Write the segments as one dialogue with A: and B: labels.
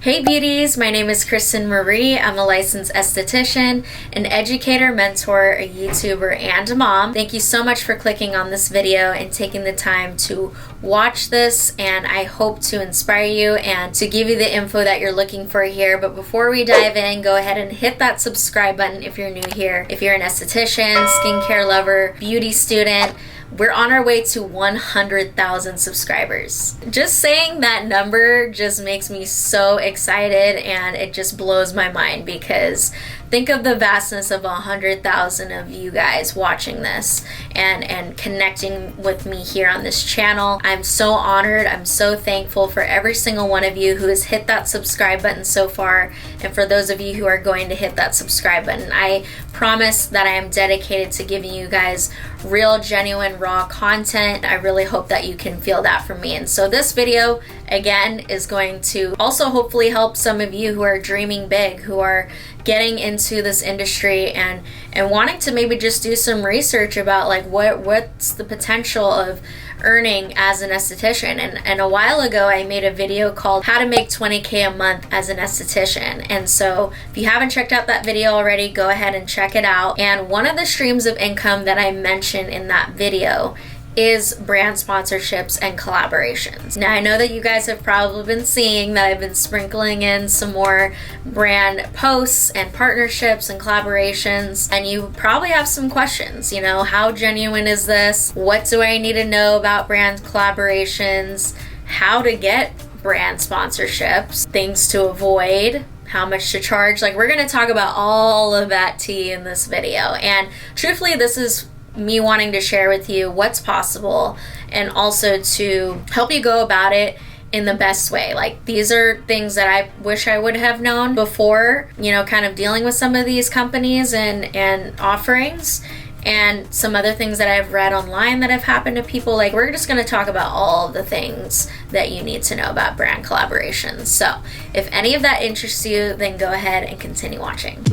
A: Hey beauties, my name is Kristen Marie. I'm a licensed esthetician, an educator, mentor, a YouTuber, and a mom. Thank you so much for clicking on this video and taking the time to watch this, and I hope to inspire you and to give you the info that you're looking for here. But before we dive in, go ahead and hit that subscribe button if you're new here. If you're an esthetician, skincare lover, beauty student, we're on our way to 100,000 subscribers. Just saying that number just makes me so excited, and it just blows my mind because think of the vastness of 100,000 of you guys watching this and connecting with me here on this channel. I'm so honored. I'm so thankful for every single one of you who has hit that subscribe button so far, and for those of you who are going to hit that subscribe button. I promise that I am dedicated to giving you guys real, genuine, raw content. I really hope that you can feel that from me. And so this video, again, is going to also hopefully help some of you who are dreaming big, who are getting into this industry and wanting to maybe just do some research about like what's the potential of earning as an esthetician. And a while ago I made a video called how to make 20K a month as an esthetician, and so if you haven't checked out that video already, go ahead and check it out. And one of the streams of income that I mentioned in that video is brand sponsorships and collaborations. Now I know that you guys have probably been seeing that I've been sprinkling in some more brand posts and partnerships and collaborations, and you probably have some questions. You know, how genuine is this? What do I need to know about brand collaborations? How to get brand sponsorships? Things to avoid? How much to charge? Like, we're gonna talk about all of that tea in this video, and truthfully this is me wanting to share with you what's possible and also to help you go about it in the best way. Like, these are things that I wish I would have known before, you know, kind of dealing with some of these companies and offerings, and some other things that I've read online that have happened to people. Like, we're just going to talk about all the things that you need to know about brand collaborations. So if any of that interests you, then go ahead and continue watching.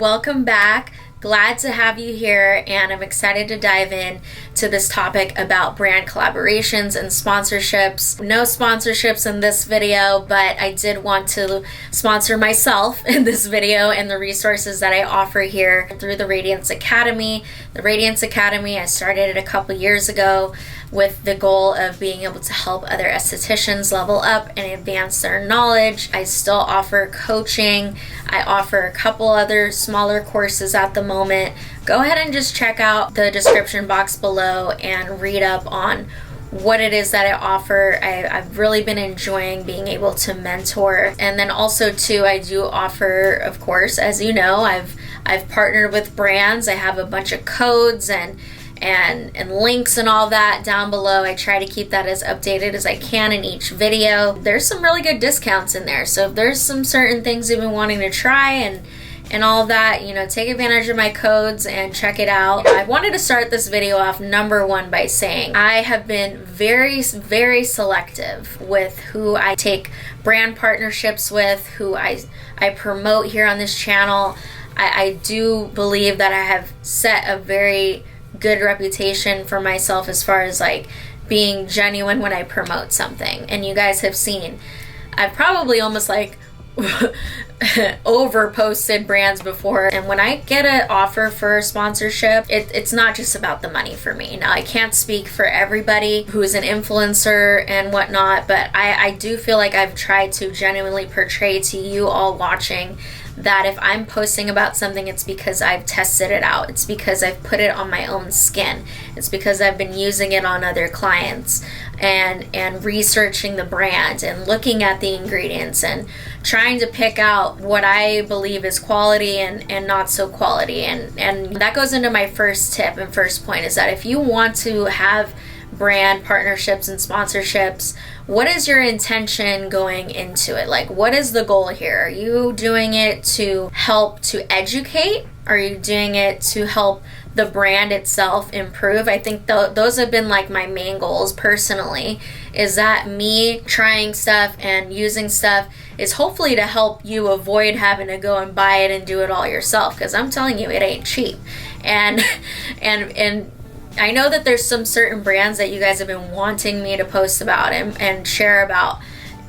A: Welcome back. Glad to have you here, and I'm excited to dive in to this topic about brand collaborations and sponsorships. No sponsorships in this video, but I did want to sponsor myself in this video and the resources that I offer here through the Radiance Academy. The Radiance Academy, I started it a couple years ago with the goal of being able to help other estheticians level up and advance their knowledge. I still offer coaching. I offer a couple other smaller courses at the moment. Go ahead and just check out the description box below and read up on what it is that I offer. I've really been enjoying being able to mentor. And then also too, I do offer, of course, as you know, I've partnered with brands. I have a bunch of codes and links and all that down below. I try to keep that as updated as I can in each video. There's some really good discounts in there, so if there's some certain things you've been wanting to try and all that, you know, take advantage of my codes and check it out. I wanted to start this video off, number one, by saying I have been very, very selective with who I take brand partnerships with, who I promote here on this channel. I do believe that I have set a very good reputation for myself as far as like being genuine when I promote something. And you guys have seen I've probably almost like over posted brands before, and when I get an offer for sponsorship, it's not just about the money for me. Now I can't speak for everybody who is an influencer and whatnot, but I do feel like I've tried to genuinely portray to you all watching that if I'm posting about something, it's because I've tested it out. It's because I've put it on my own skin. It's because I've been using it on other clients and researching the brand and looking at the ingredients and trying to pick out what I believe is quality and not so quality. And that goes into my first tip and first point, is that if you want to have brand partnerships and sponsorships, what is your intention going into it? Like, what is the goal here? Are you doing it to help to educate? Are you doing it to help the brand itself improve. I think those have been like my main goals personally, is that me trying stuff and using stuff is hopefully to help you avoid having to go and buy it and do it all yourself, because I'm telling you, it ain't cheap. And I know that there's some certain brands that you guys have been wanting me to post about and share about,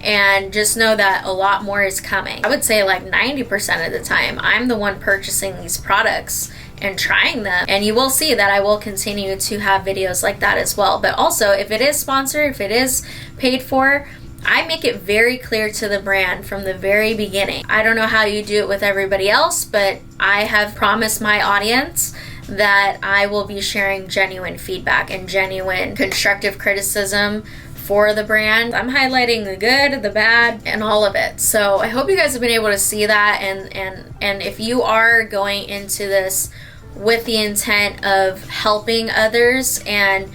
A: and just know that a lot more is coming. I would say like 90% of the time I'm the one purchasing these products and trying them, and you will see that I will continue to have videos like that as well. But also, if it is sponsored, if it is paid for, I make it very clear to the brand from the very beginning. I don't know how you do it with everybody else, but I have promised my audience that I will be sharing genuine feedback and genuine constructive criticism for the brand. I'm highlighting the good, the bad, and all of it. So I hope you guys have been able to see that, and if you are going into this with the intent of helping others and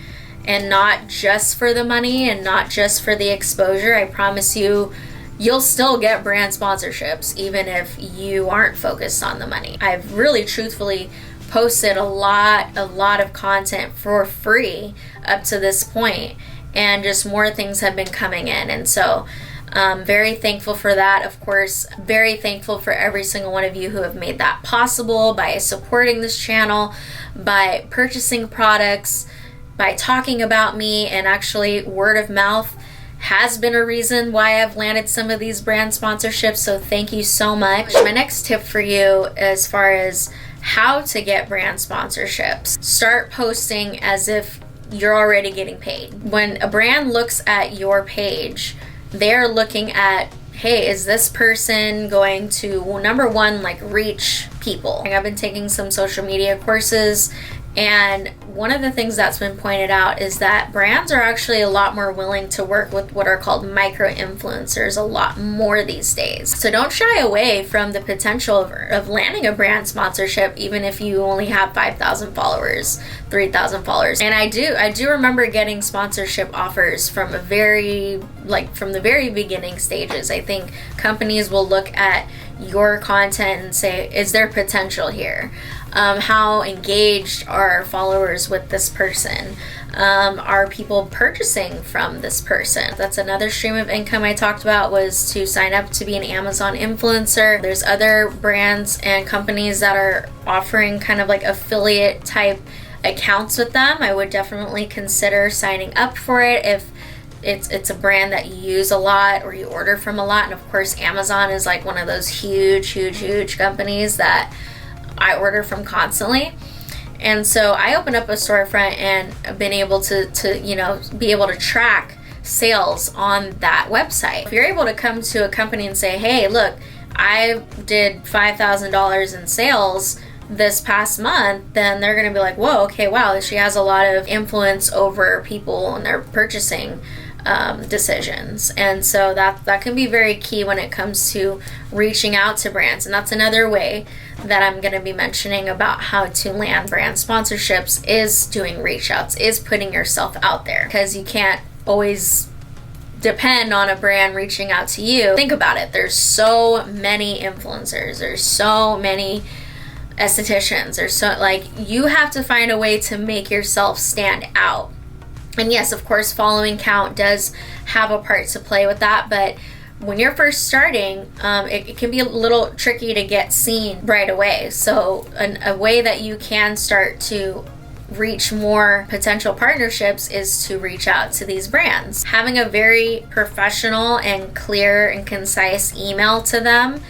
A: not just for the money and not just for the exposure, I promise you, you'll still get brand sponsorships even if you aren't focused on the money. I've really truthfully posted a lot of content for free up to this point, and just more things have been coming in, and so very thankful for that. Of course, very thankful for every single one of you who have made that possible by supporting this channel, by purchasing products, by talking about me, and actually word of mouth has been a reason why I've landed some of these brand sponsorships, so thank you so much. My next tip for you as far as how to get brand sponsorships: start posting as if you're already getting paid. When a brand looks at your page, they're looking at, hey, is this person going to, well, number one, like reach people? I've been taking some social media courses, and one of the things that's been pointed out is that brands are actually a lot more willing to work with what are called micro-influencers a lot more these days. So don't shy away from the potential of landing a brand sponsorship, even if you only have 5,000 followers, 3,000 followers. And I do remember getting sponsorship offers from the very beginning stages. I think companies will look at your content and say, is there potential here? How engaged are followers with this person? Are people purchasing from this person? That's another stream of income I talked about, was to sign up to be an Amazon influencer. There's other brands and companies that are offering kind of like affiliate type accounts with them. I would definitely consider signing up for it if it's a brand that you use a lot or you order from a lot. And of course, Amazon is like one of those huge companies that I order from constantly. And so I opened up a storefront and I've been able to be able to track sales on that website. If you're able to come to a company and say, hey, look, I did $5,000 in sales this past month, then they're going to be like, whoa, okay, wow, she has a lot of influence over people and their purchasing decisions. And so that can be very key when it comes to reaching out to brands. And that's another way that I'm going to be mentioning about how to land brand sponsorships, is doing reach outs, is putting yourself out there, because you can't always depend on a brand reaching out to you. Think about it. There's so many influencers. There's so many estheticians. There's so, like, you have to find a way to make yourself stand out. And yes, of course, following count does have a part to play with that, but when you're first starting, it can be a little tricky to get seen right away. So a way that you can start to reach more potential partnerships is to reach out to these brands. Having a very professional and clear and concise email to them,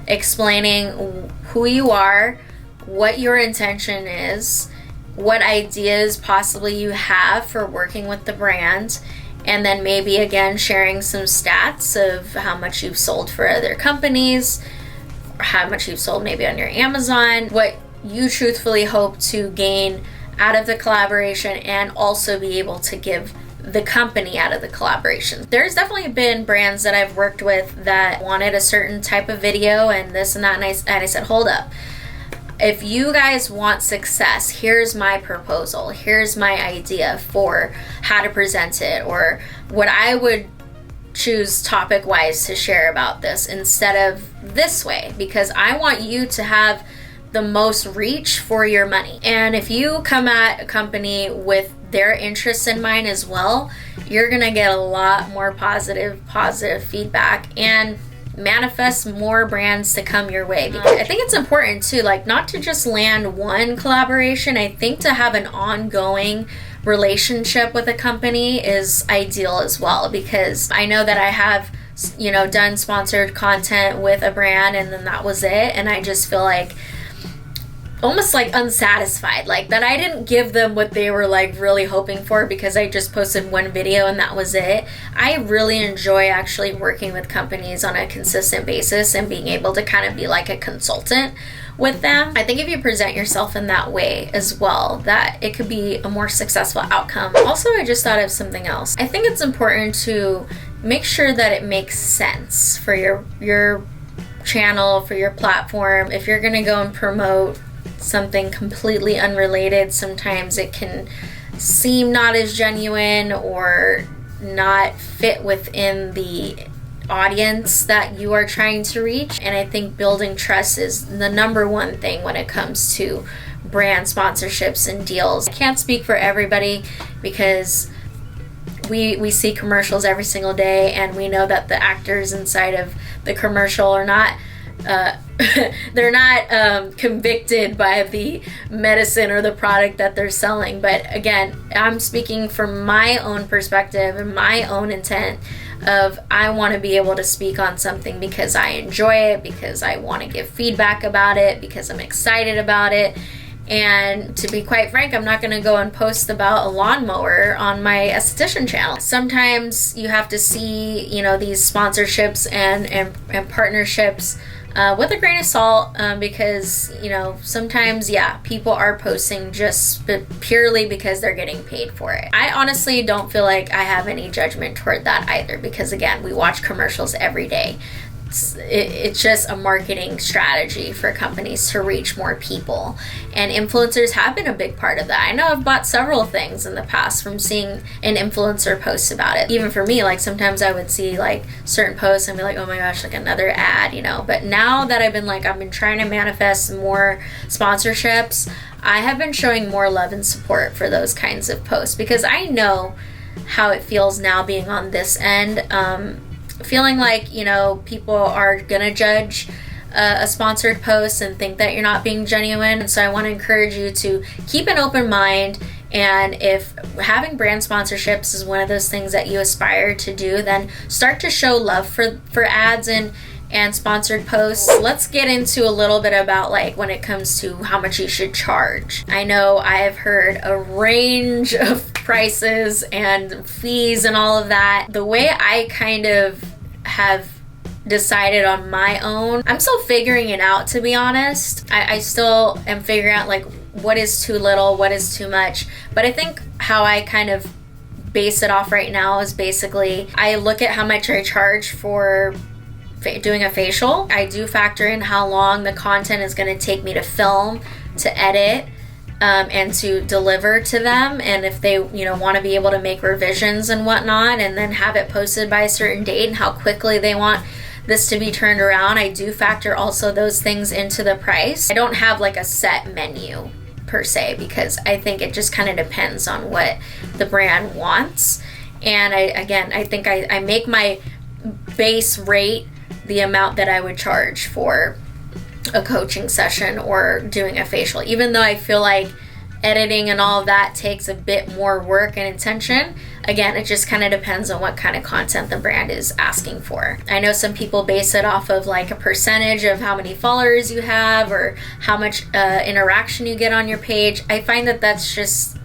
A: explaining who you are, what your intention is, what ideas possibly you have for working with the brand, and then maybe again sharing some stats of how much you've sold for other companies, or how much you've sold maybe on your Amazon, what you truthfully hope to gain out of the collaboration, and also be able to give the company out of the collaboration. There's definitely been brands that I've worked with that wanted a certain type of video and this and that, and I said, hold up. If you guys want success, here's my proposal. Here's my idea for how to present it, or what I would choose topic-wise to share about this instead of this way, because I want you to have the most reach for your money. And if you come at a company with their interests in mind as well, you're gonna get a lot more positive feedback and manifest more brands to come your way. Because I think it's important too, like, not to just land one collaboration. I think to have an ongoing relationship with a company is ideal as well, because I know that I have, you know, done sponsored content with a brand and then that was it, and I just feel like almost like unsatisfied, like that I didn't give them what they were like really hoping for because I just posted one video and that was it. I really enjoy actually working with companies on a consistent basis and being able to kind of be like a consultant with them. I think if you present yourself in that way as well, that it could be a more successful outcome. Also, I just thought of something else. I think it's important to make sure that it makes sense for your channel, for your platform. If you're gonna go and promote something completely unrelated, sometimes it can seem not as genuine or not fit within the audience that you are trying to reach. And I think building trust is the number one thing when it comes to brand sponsorships and deals. I can't speak for everybody because we see commercials every single day, and we know that the actors inside of the commercial are not they're not convicted by the medicine or the product that they're selling. But again, I'm speaking from my own perspective and my own intent of I want to be able to speak on something because I enjoy it, because I want to give feedback about it, because I'm excited about it. And to be quite frank, I'm not going to go and post about a lawnmower on my esthetician channel. Sometimes you have to see, you know, these sponsorships and partnerships with a grain of salt, because, you know, sometimes, yeah, people are posting just purely because they're getting paid for it. I honestly don't feel like I have any judgment toward that either, because again, we watch commercials every day. It's just a marketing strategy for companies to reach more people, and influencers have been a big part of that. I know I've bought several things in the past from seeing an influencer post about it. Even for me, like sometimes I would see like certain posts and be like, oh my gosh, like another ad, you know. But now that I've been trying to manifest more sponsorships, I have been showing more love and support for those kinds of posts, because I know how it feels now being on this end, feeling like, you know, people are gonna judge a sponsored post and think that you're not being genuine. And so I want to encourage you to keep an open mind, and if having brand sponsorships is one of those things that you aspire to do, then start to show love for ads and sponsored posts. Let's get into a little bit about like when it comes to how much you should charge. I know I have heard a range of prices and fees and all of that. The way I kind of have decided on my own, I'm still figuring it out, to be honest. I still am figuring out like what is too little, what is too much. But I think how I kind of base it off right now is basically I look at how much I charge for doing a facial. I do factor in how long the content is going to take me to film, to edit, and to deliver to them, and if they, you know, want to be able to make revisions and whatnot, and then have it posted by a certain date, and how quickly they want this to be turned around. I do factor also those things into the price. I don't have like a set menu per se, because I think it just kind of depends on what the brand wants. And I think I make my base rate the amount that I would charge for a coaching session or doing a facial, even though I feel like editing and all of that takes a bit more work and attention. Again, it just kind of depends on what kind of content the brand is asking for. I know some people base it off of like a percentage of how many followers you have or how much interaction you get on your page. I find that that's just,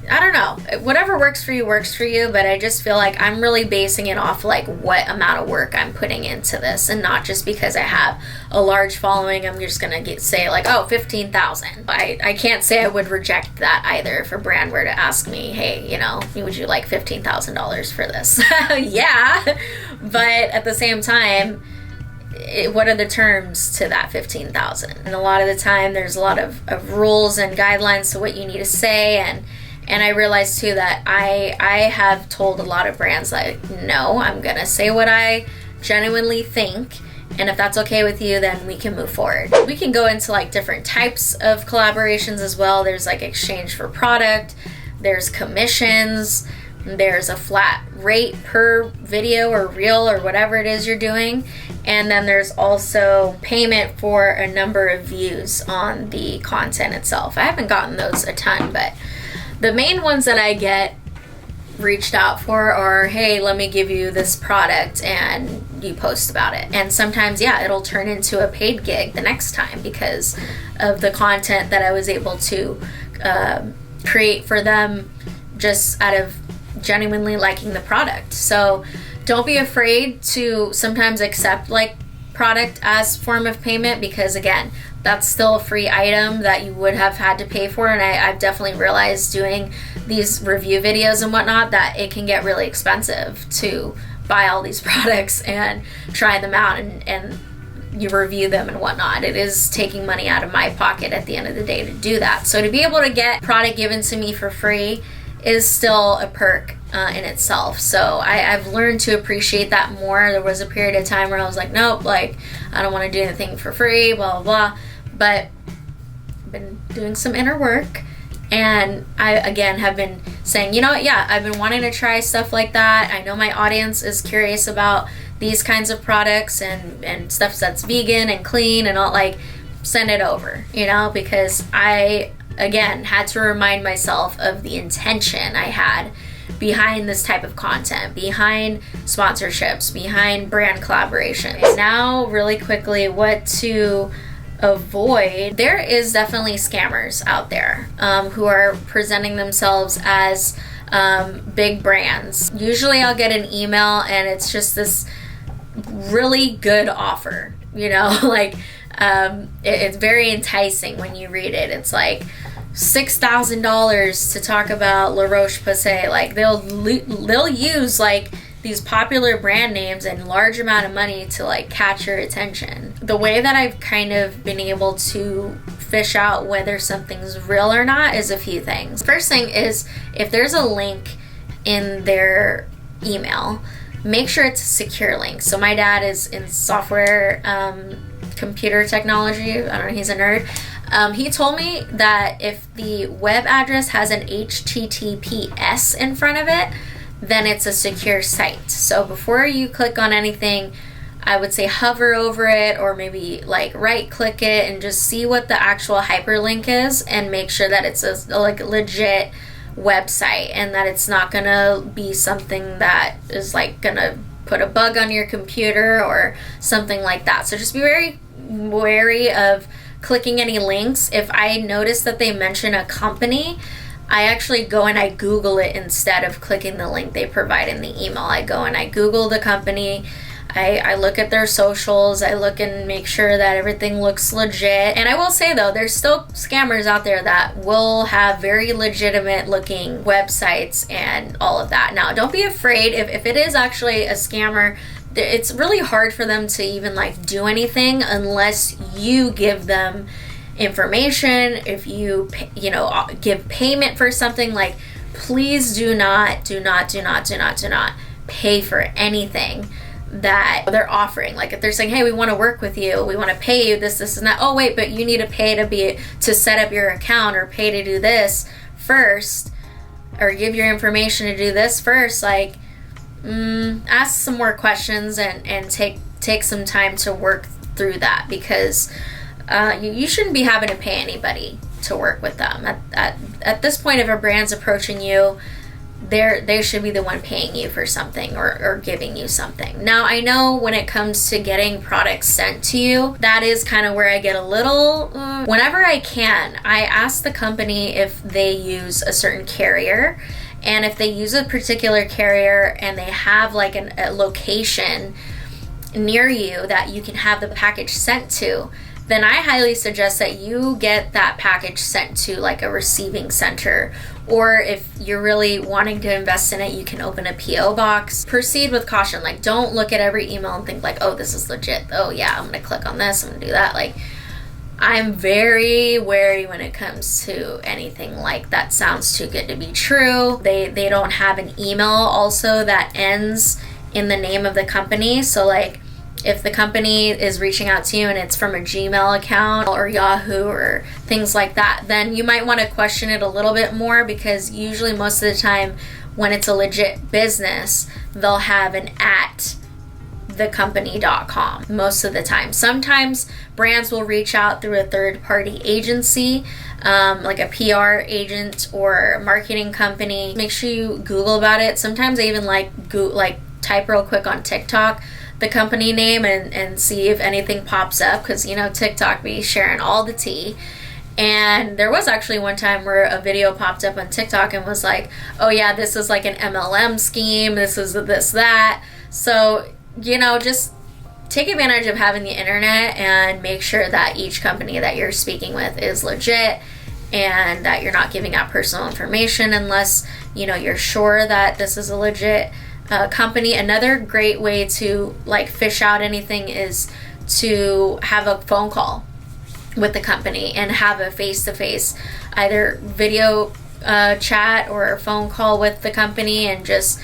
A: I don't know, whatever works for you, but I just feel like I'm really basing it off like what amount of work I'm putting into this, and not just because I have a large following, I'm just gonna say like, oh, 15,000. I can't say I would reject that either if a brand were to ask me, hey, you know, would you like $15,000 for this? Yeah, but at the same time, what are the terms to that 15,000? And a lot of the time there's a lot of rules and guidelines to what you need to say, and I realized too that I have told a lot of brands like, no, I'm gonna say what I genuinely think, And if that's okay with you, then we can move forward. We can go into like different types of collaborations as well. There's like exchange for product, there's commissions, there's a flat rate per video or reel or whatever it is you're doing. And then there's also payment for a number of views on the content itself. I haven't gotten those a ton, but the main ones that I get reached out for are, hey, let me give you this product and you post about it. And sometimes, yeah, it'll turn into a paid gig the next time because of the content that I was able to create for them just out of genuinely liking the product. So don't be afraid to sometimes accept like product as form of payment, because again, that's still a free item that you would have had to pay for. And I've definitely realized doing these review videos and whatnot that it can get really expensive to buy all these products and try them out and you review them and whatnot. It is taking money out of my pocket at the end of the day to do that. So to be able to get product given to me for free is still a perk in itself. So I've learned to appreciate that more. There was a period of time where I was like, nope, like I don't want to do anything for free, blah, blah, blah. But I've been doing some inner work, and I again have been saying, you know what, yeah, I've been wanting to try stuff like that. I know my audience is curious about these kinds of products and stuff that's vegan and clean and all, like send it over, you know, because I again had to remind myself of the intention I had behind this type of content, behind sponsorships, behind brand collaborations. Now, really quickly, what to avoid. There is definitely scammers out there who are presenting themselves as big brands. Usually I'll get an email and it's just this really good offer, you know, like it's very enticing when you read it. It's like $6,000 to talk about La Roche-Posay. Like they'll use like these popular brand names and large amount of money to like catch your attention. The way that I've kind of been able to fish out whether something's real or not is a few things. First thing is, if there's a link in their email, make sure it's a secure link. So my dad is in software, computer technology. I don't know, he's a nerd. He told me that if the web address has an HTTPS in front of it, then it's a secure site. So before you click on anything, I would say hover over it or maybe like right click it and just see what the actual hyperlink is and make sure that it's a like legit website and that it's not gonna be something that is like gonna put a bug on your computer or something like that. So just be very wary of clicking any links. If I notice that they mention a company, I actually go and I Google it instead of clicking the link they provide in the email. I go and I Google the company. I look at their socials. I look and make sure that everything looks legit. And I will say though, there's still scammers out there that will have very legitimate looking websites and all of that. Now, don't be afraid if it is actually a scammer. It's really hard for them to even like do anything unless you give them information. If you give payment for something, like please do not pay for anything that they're offering. Like if they're saying, hey, we want to work with you, we want to pay you this and that. Oh wait, but you need to pay to set up your account or pay to do this first, or give your information to do this first. Like ask some more questions and take some time to work through that, because you shouldn't be having to pay anybody to work with them. At this point, if a brand's approaching you, they should be the one paying you for something or giving you something. Now, I know when it comes to getting products sent to you, that is kind of where I get a little, whenever I can, I ask the company if they use a certain carrier. And if they use a particular carrier and they have like a location near you that you can have the package sent to, then I highly suggest that you get that package sent to like a receiving center. Or if you're really wanting to invest in it, you can open a PO box. Proceed with caution. Like, don't look at every email and think like, oh, this is legit. Oh yeah, I'm gonna click on this, I'm gonna do that. Like, I'm very wary when it comes to anything like that sounds too good to be true. They don't have an email also that ends in the name of the company. So like, if the company is reaching out to you and it's from a Gmail account or Yahoo or things like that, then you might want to question it a little bit more, because usually most of the time when it's a legit business, they'll have an at thecompany.com most of the time. Sometimes brands will reach out through a third-party agency, like a PR agent or a marketing company. Make sure you Google about it. Sometimes I even like type real quick on TikTok the company name and see if anything pops up, because you know TikTok be sharing all the tea. And there was actually one time where a video popped up on TikTok and was like, oh yeah, this is like an MLM scheme, this is this, that. So, you know, just take advantage of having the internet and make sure that each company that you're speaking with is legit, and that you're not giving out personal information unless, you know, you're sure that this is a legit company. Another great way to like fish out anything is to have a phone call with the company and have a face-to-face, either video chat or a phone call with the company, and just,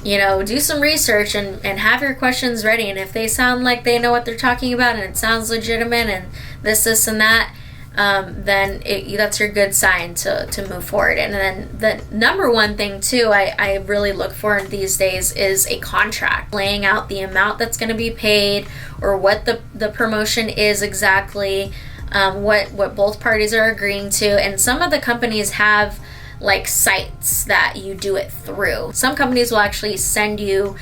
A: you know, do some research and have your questions ready. And if they sound like they know what they're talking about and it sounds legitimate and this and that, then that's your good sign to move forward. And then the number one thing too I really look for these days is a contract laying out the amount that's going to be paid, or what the promotion is exactly, what both parties are agreeing to. And some of the companies have like sites that you do it through. Some companies will actually send you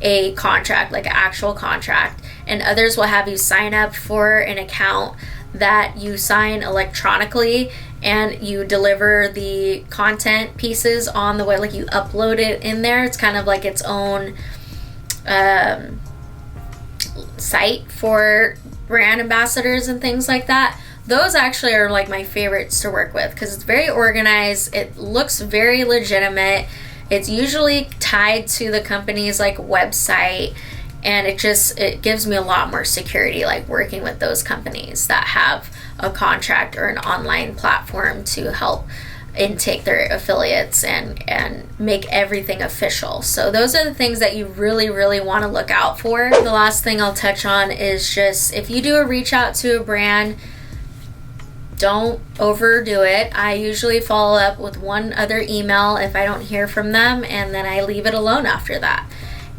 A: a contract, like an actual contract, and others will have you sign up for an account that you sign electronically, and you deliver the content pieces on the web, like you upload it in there. It's kind of like its own site for brand ambassadors and things like that. Those actually are like my favorites to work with, because it's very organized, it looks very legitimate, it's usually tied to the company's like website, and it gives me a lot more security, like working with those companies that have a contract or an online platform to help intake their affiliates and make everything official. So those are the things that you really, really want to look out for. The last thing I'll touch on is just, if you do a reach out to a brand, don't overdo it. I usually follow up with one other email if I don't hear from them, and then I leave it alone after that.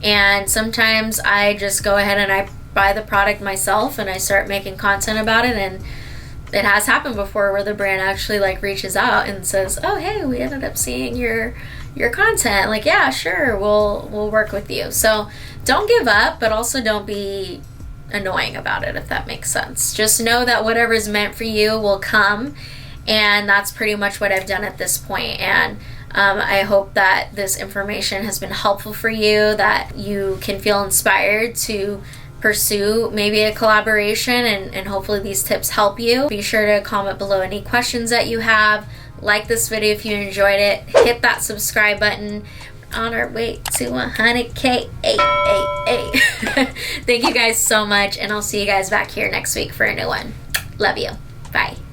A: And sometimes I just go ahead and I buy the product myself and I start making content about it. And it has happened before where the brand actually like reaches out and says, oh hey, we ended up seeing your content. Like, yeah, sure, we'll work with you. So don't give up, but also don't be annoying about it, if that makes sense. Just know that whatever's meant for you will come, and that's pretty much what I've done at this point. And I hope that this information has been helpful for you, that you can feel inspired to pursue maybe a collaboration, and hopefully these tips help you. Be sure to comment below any questions that you have. Like this video if you enjoyed it. Hit that subscribe button. On our way to 100K. Thank you guys so much, and I'll see you guys back here next week for a new one. Love you. Bye.